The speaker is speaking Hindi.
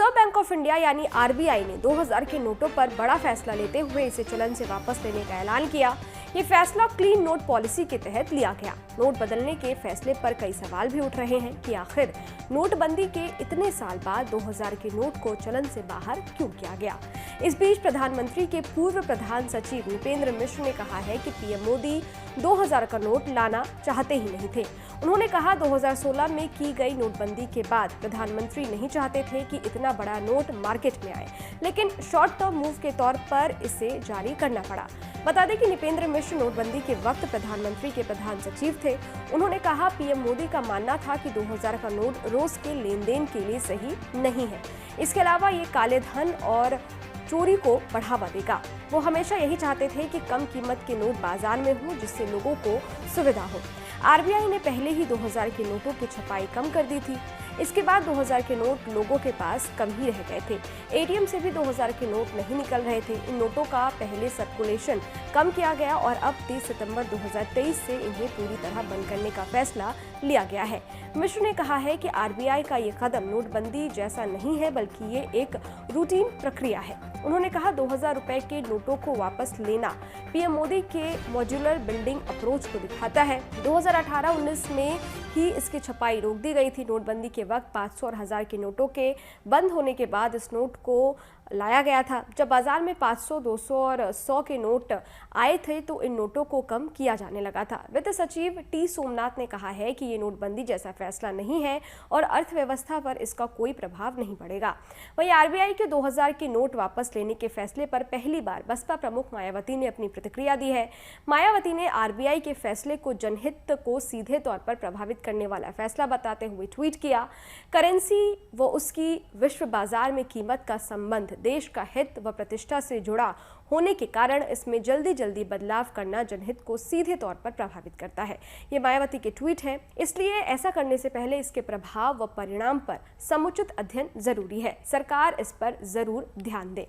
रिजर्व बैंक ऑफ इंडिया यानी आरबीआई ने 2000 के नोटों पर बड़ा फैसला लेते हुए इसे चलन से वापस लेने का ऐलान किया। ये फैसला क्लीन नोट पॉलिसी के तहत लिया गया। नोट बदलने के फैसले पर कई सवाल भी उठ रहे हैं कि आखिर नोटबंदी के इतने साल बाद 2000 के नोट को चलन से बाहर क्यों किया गया। इस बीच प्रधानमंत्री के पूर्व प्रधान सचिव नृपेंद्र मिश्र ने कहा है कि पीएम मोदी 2000 का नोट लाना चाहते ही नहीं थे। उन्होंने कहा 2016 में की गई नोटबंदी के बाद प्रधानमंत्री नहीं चाहते थे कि इतना बड़ा नोट मार्केट में आए, लेकिन शॉर्ट टर्म मूव के तौर पर इसे जारी करना पड़ा। बता दें कि नृपेंद्र मिश्र नोटबंदी के वक्त प्रधानमंत्री के प्रधान सचिव थे। उन्होंने कहा पीएम मोदी का मानना था कि 2000 का नोट रोज के लेन देन के लिए सही नहीं है। इसके अलावा ये काले धन और चोरी को बढ़ावा देगा। वो हमेशा यही चाहते थे कि कम कीमत के नोट बाजार में हो, जिससे लोगों को सुविधा हो। आरबीआई ने पहले ही 2000 के नोटों की छपाई कम कर दी थी। इसके बाद 2000 के नोट लोगों के पास कम ही रह गए थे। एटीएम से भी 2000 के नोट नहीं निकल रहे थे। इन नोटों का पहले सर्कुलेशन कम किया गया और अब 30 सितंबर 2023 से इन्हें पूरी तरह बंद करने का फैसला लिया गया है। मिश्र ने कहा है कि आरबीआई का ये कदम नोटबंदी जैसा नहीं है, बल्कि ये एक रूटीन प्रक्रिया है। उन्होंने कहा 2000 रुपए के नोटों को वापस लेना पीएम मोदी के मॉड्यूलर बिल्डिंग अप्रोच को दिखाता है। 2018-19 में ही इसकी छपाई रोक दी गई थी। नोटबंदी के वक्त 500 और 1000 के नोटों के बंद होने के बाद इस नोट को लाया गया था। जब बाजार में 500, 200 और 100 के नोट आए थे तो इन नोटों को कम किया जाने लगा था। वित्त सचिव टी सोमनाथ ने कहा है कि ये नोटबंदी जैसा फैसला नहीं है और अर्थव्यवस्था पर इसका कोई प्रभाव नहीं पड़ेगा। वहीं आरबीआई के 2000 के नोट वापस लेने के फैसले पर पहली बार बसपा प्रमुख मायावती ने अपनी प्रतिक्रिया दी है। मायावती ने आरबीआई के फैसले को जनहित को सीधे तौर पर प्रभावित करने वाला फैसला बताते हुए ट्वीट किया, करेंसी व उसकी विश्व बाजार में कीमत का संबंध देश का हित व प्रतिष्ठा से जुड़ा होने के कारण इसमें जल्दी बदलाव करना जनहित को सीधे तौर पर प्रभावित करता है। ये मायावती के ट्वीट है, इसलिए ऐसा करने से पहले इसके प्रभाव व परिणाम पर समुचित अध्ययन जरूरी है। सरकार इस पर जरूर ध्यान दे।